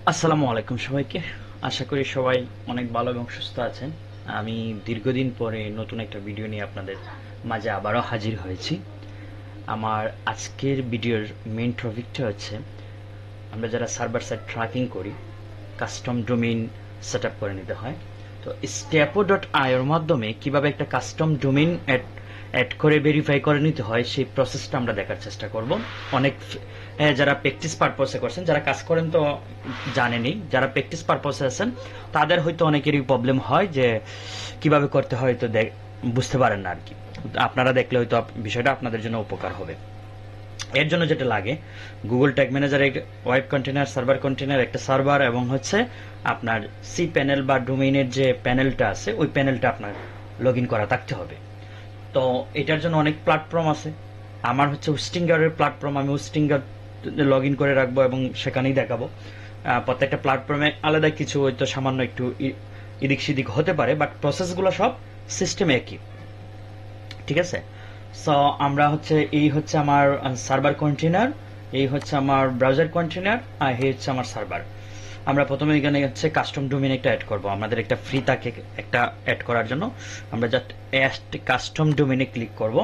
আসসালামু আলাইকুম সবাইকে। আশা করি সবাই অনেক ভালো এবং সুস্থ আছেন। আমি দীর্ঘদিন পরে নতুন একটা ভিডিও নিয়ে আপনাদের মাঝে আবারও হাজির হয়েছি। আমার আজকের ভিডিওর মেইন টপিকটা হচ্ছে আমরা যারা সার্ভার সাইড ট্র্যাকিং করি, কাস্টম ডোমেইন সেট আপ করে নিতে হয়। তো stapo.io এর মাধ্যমে কিভাবে একটা কাস্টম ডোমেইন অ্যাড করে ভেরিফাই করে নিতে হয় সেই প্রসেসটা আমরা দেখার চেষ্টা করব। অনেক যারা প্র্যাকটিস পারপসে করছেন, যারা কাজ করেন তো জানেনই, যারা প্র্যাকটিস পারপসে আছেন তাদের হয়তো অনেকেরই প্রবলেম হয় যে কিভাবে করতে হয়, তো বুঝতে পারেন না আর কি। আপনারা দেখলে হয়তো বিষয়টা আপনাদের জন্য উপকার হবে। এর জন্য যেটা লাগে, Google tag manager, web container, server container, একটা সার্ভার এবং হচ্ছে আপনার সি প্যানেল বা ডোমেইনের যে প্যানেলটা আছে ওই প্যানেলটা আপনার লগ ইন করা থাকতে হবে। তো এটার জন্য অনেক প্ল্যাটফর্ম আছে। আমার হচ্ছে উস্টিঙ্গারের প্ল্যাটফর্ম, আমি উস্টিঙ্গার লগ ইন করে রাখবো এবং সেখানেই দেখাবো। প্রত্যেকটা প্ল্যাটফর্মে আলাদা কিছু হয়তো সামান্য একটু এদিক সেদিক হতে পারে, বাট প্রসেসগুলো সব সিস্টেমে একই। ঠিক আছে। সো আমরা হচ্ছে এই হচ্ছে আমার সার্ভার কন্টেনার, এই হচ্ছে আমার ব্রাউজার কন্টেনার, আর এই হচ্ছে আমার সার্ভার। আমরা প্রথমে এখানে হচ্ছে কাস্টম ডোমেইন একটা অ্যাড করব। আমাদের একটা ফ্রি থাকে একটা অ্যাড করার জন্য। আমরা জাস্ট কাস্টম ডোমেইনে ক্লিক করব।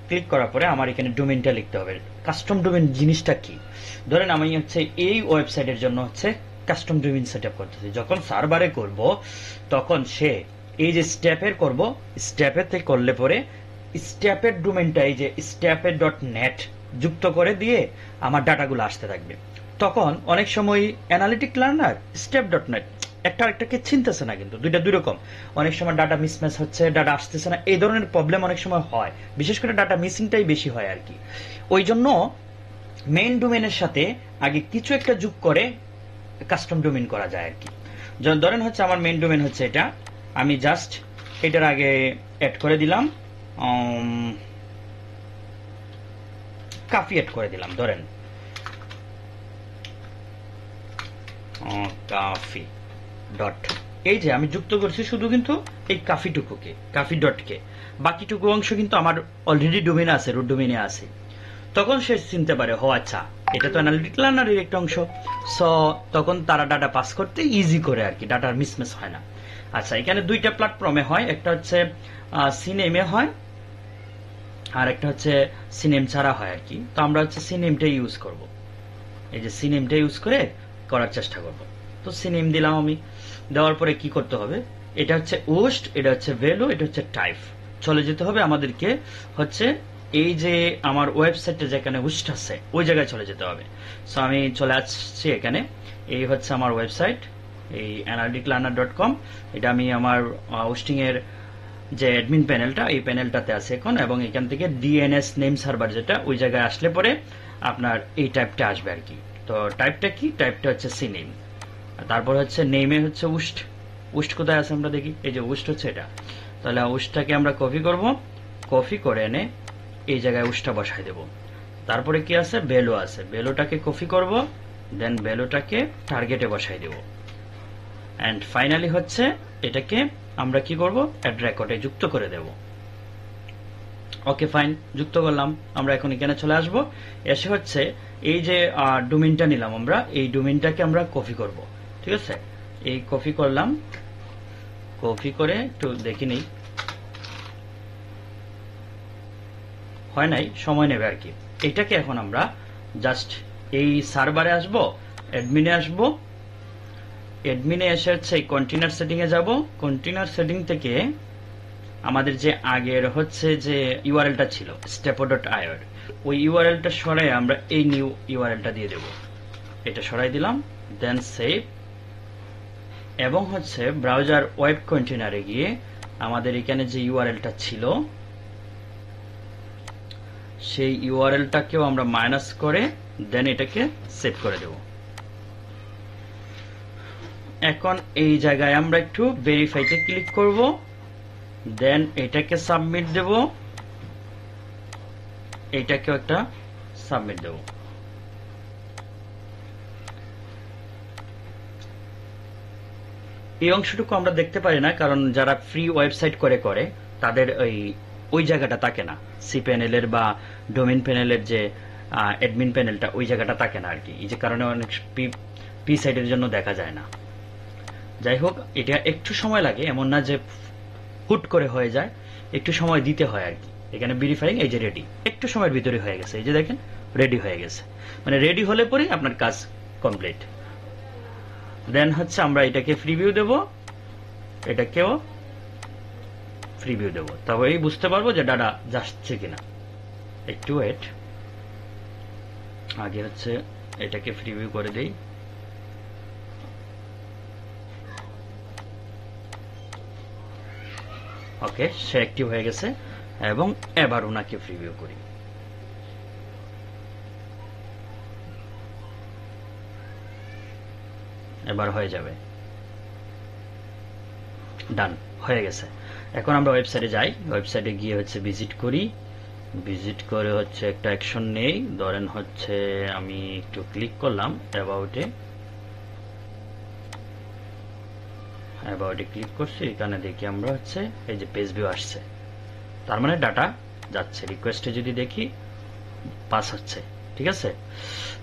ক্লিক করার পরে আমার এখানে ডোমেইনটা লিখতে হবে। কাস্টম ডোমেইন জিনিসটা কি? ধরেন আমি হচ্ছে এই ওয়েবসাইটের জন্য হচ্ছে কাস্টম ডোমেইন সেটআপ করতেছি। যখন সার্ভারে করব তখন সে এই যে স্ট্যাপের করব, স্ট্যাপেতে করলে পরে স্ট্যাপের ডোমেইনটা এই যে স্ট্যাপের.নেট যুক্ত করে দিয়ে আমার ডাটাগুলো আসতে থাকবে। তখন অনেক সময় অ্যানালিটিক লার্নার স্টেপ.নেট একটা আরেকটাকে চিনতেছে না, কিন্তু দুইটা দুই রকম। অনেক সময় ডাটা মিসম্যাচ হচ্ছে, ডাটা আসতেছে না, এই ধরনের প্রবলেম অনেক সময় হয়। বিশেষ করে ডাটা মিসিংটাই বেশি হয় আর কি। ওই জন্য মেইন ডোমেনের সাথে আগে কিছু একটা যোগ করে কাস্টম ডোমেন করা যায় আর কি। যেমন ধরেন হচ্ছে আমার মেইন ডোমেন হচ্ছে এটা, আমি জাস্ট এটার আগে অ্যাড করে দিলাম কাফি, অ্যাড করে দিলাম ধরেন কাফি ডট। এই যে আমি যুক্ত করছি শুধু কিন্তু এই কাফিটুকুকে, কাফি ডটকে। বাকিটুকু অংশ কিন্তু আমার অলরেডি ডোমেনে আছে, রুট ডোমেনে আছে। তখন সে চিনতে পারে, ও আচ্ছা এটা তো অ্যানালিটিক লার্নারের একটা অংশ। সো তখন তারা ডাটা পাস করতে ইজি করে আর কি, ডাটার মিসম্যাচ হয় না। আচ্ছা, এখানে দুইটা প্ল্যাটফর্মে হয়, একটা হচ্ছে সিনেমে হয় আর একটা হচ্ছে সিনেম ছাড়া হয় আর কি। তো আমরা হচ্ছে সিনেমটাই ইউজ করব। এই যে সিনেমটা ইউজ করে করার চেষ্টা করব। তো সিনেম দিলাম আমি। দেওয়ার পরে কি করতে হবে, এটা হচ্ছে ওস্ট, এটা হচ্ছে ভ্যালু, এটা হচ্ছে টাইপ। চলে যেতে হবে আমাদেরকে হচ্ছে এই যে আমার ওয়েবসাইটে যেখানে ওস্ট আছে ওই জায়গায় চলে যেতে হবে। সো আমি চলে আসছি এখানে। এই হচ্ছে আমার ওয়েবসাইট, এই analyticlearner.com। এটা আমি আমার হোস্টিং এর যে অ্যাডমিন প্যানেলটা, এই প্যানেলটাতে আছে এখন, এবং এখান থেকে ডিএনএস নেম সার্ভার যেটা, ওই জায়গায় আসলে পরে আপনার এই টাইপটা আসবে আর কি। তো টাইপটা কি? টাইপটা হচ্ছে সি নেম। তারপর হচ্ছে নেমে হচ্ছে উস্ট। উস্ট কোথায় আছে আমরা দেখি, এই যে উস্ট হচ্ছে এটা। তাহলে উস্টটাকে আমরা কপি করব, কপি করে এনে এই জায়গায় উস্টটা বসাই দেব। তারপরে কি আছে, ভ্যালু আছে, ভ্যালুটাকে কপি করব, দেন ভ্যালুটাকে টার্গেটে বসাই দেব। অ্যান্ড ফাইনালি হচ্ছে এটাকে আমরা কি করব, অ্যাড রেকর্ডে যুক্ত করে দেব। ওকে ফাইন, যুক্ত করলাম। আমরা এখন এখানে চলে আসব। এসে হচ্ছে এই যে ডোমেইনটা নিলাম, আমরা এই ডোমেইনটাকে আমরা কপি করব। ঠিক আছে, এই কপি করলাম। কপি করে একটু দেখি নেই, হয় নাই, সময় নেবে আর কি। এটাকে এখন আমরা জাস্ট এই সার্ভারে আসব, অ্যাডমিনে আসব। অ্যাডমিনে এসে হচ্ছে এই কন্টেনার সেটিং এ যাব। কন্টেনার সেটিং থেকে আমাদের যে আগের হচ্ছে যে ইউআরএলটা ছিল stapo.io, ওই ইউআরএলটা সরাই আমরা এই নিউ ইউআরএলটা দিয়ে দেব। এটা সরাই দিলাম, দেন সেভ। এবং হচ্ছে ব্রাউজার ওয়েব কন্টেনারে গিয়ে আমাদের এখানে যে ইউআরএলটা ছিল সেই ইউআরএলটাকেও আমরা মাইনাস করে দেন এটাকে সেভ করে দেব। এখন এই জায়গায় আমরা একটু ভেরিফাইতে ক্লিক করব, দেন এটাকে সাবমিট দেব, এইটাকেও একটা সাবমিট দেব। এই অংশটুকু আমরা দেখতে পারি না, কারণ যারা ফ্রি ওয়েবসাইট করে তাদের ওই জায়গাটা থাকে না। সি প্যানেলের বা ডোমেইন প্যানেলের যে অ্যাডমিন প্যানেলটা, ওই জায়গাটা থাকে না আর কি। এই যে কারণে অনেক পি সাইটের জন্য দেখা যায় না। যাই হোক, এটা একটু সময় লাগে, এমন না যে হুট করে হয়ে যায়, একটু সময় দিতে হয় আর কি। এখানে ভেরিফাইং, এই যে রেডি, একটু সময়ের ভিতরে হয়ে গেছে, এই যে দেখেন রেডি হয়ে গেছে। মানে রেডি হলে পরেই আপনার কাজ কমপ্লিট। দেন হচ্ছে আমরা এটাকে প্রিভিউ দেব, এটাকেও প্রিভিউ দেব, তবেই বুঝতে পারবো যে ডাটা যাচ্ছে কিনা। একটু ওয়েট, আগে হচ্ছে এটাকে প্রিভিউ করে দেই। ওকে, সে অ্যাক্টিভ হয়ে গেছে, এবং এবার ওনাকে প্রিভিউ করি। এবার হয়ে যাবে, ডান হয়ে গেছে। এখন আমরা ওয়েবসাইটে যাই, ওয়েবসাইটে গিয়ে হচ্ছে ভিজিট করি, ভিজিট করে হচ্ছে একটা অ্যাকশন নেই। ধরেন হচ্ছে আমি একটু ক্লিক করলাম অ্যাবাউটে, অ্যাবাউটে ক্লিক করছি, এখানে দেখি আমরা হচ্ছে এই যে পেজ ভিউ আসছে, তার মানে ডাটা যাচ্ছে। রিকোয়েস্টে যদি দেখি পাস হচ্ছে, ঠিক আছে।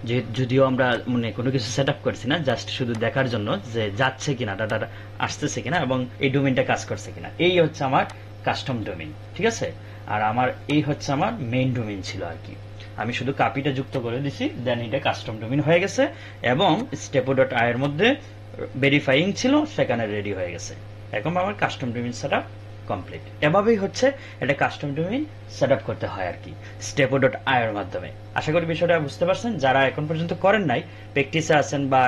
যে যদিও আমরা মানে কোনো কিছু সেট আপ করছি না, জাস্ট শুধু দেখার জন্য যে যাচ্ছে কিনা, ডাটা আসতেছে কিনা, এবং এই ডোমেইনটা কাজ করছে কিনা। এই হচ্ছে আমার কাস্টম ডোমেইন, ঠিক আছে। আর আমার এই হচ্ছে আমার মেইন ডোমেইন ছিল আর কি। আমি শুধু কাপিটা যুক্ত করে দিছি, দেন এটা কাস্টম ডোমেইন হয়ে গেছে, এবং stepo.i এর মধ্যে ভেরিফাইং ছিল, সেখানে রেডি হয়ে গেছে। এখন আমার কাস্টম ডোমেইন সেটআপ কমপ্লিট। এভাবেই হচ্ছে এটা কাস্টম ডোমেইন সেটআপ করতে হয় আর কি, stepo.i এর মাধ্যমে। আশা করি বিষয়টা বুঝতে পারছেন। যারা এখন পর্যন্ত করেন নাই, প্র্যাকটিসে আছেন বা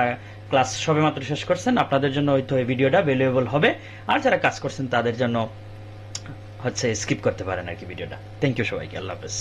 ক্লাস সবেমাত্র শেষ করছেন, আপনাদের জন্য হয়তো এই ভিডিওটা ভ্যালুয়েবল হবে। আর যারা কাজ করছেন তাদের জন্য হচ্ছে স্কিপ করতে পারেন আর কি ভিডিওটা। থ্যাংক ইউ সবাইকে, আল্লাহ হাফেজ।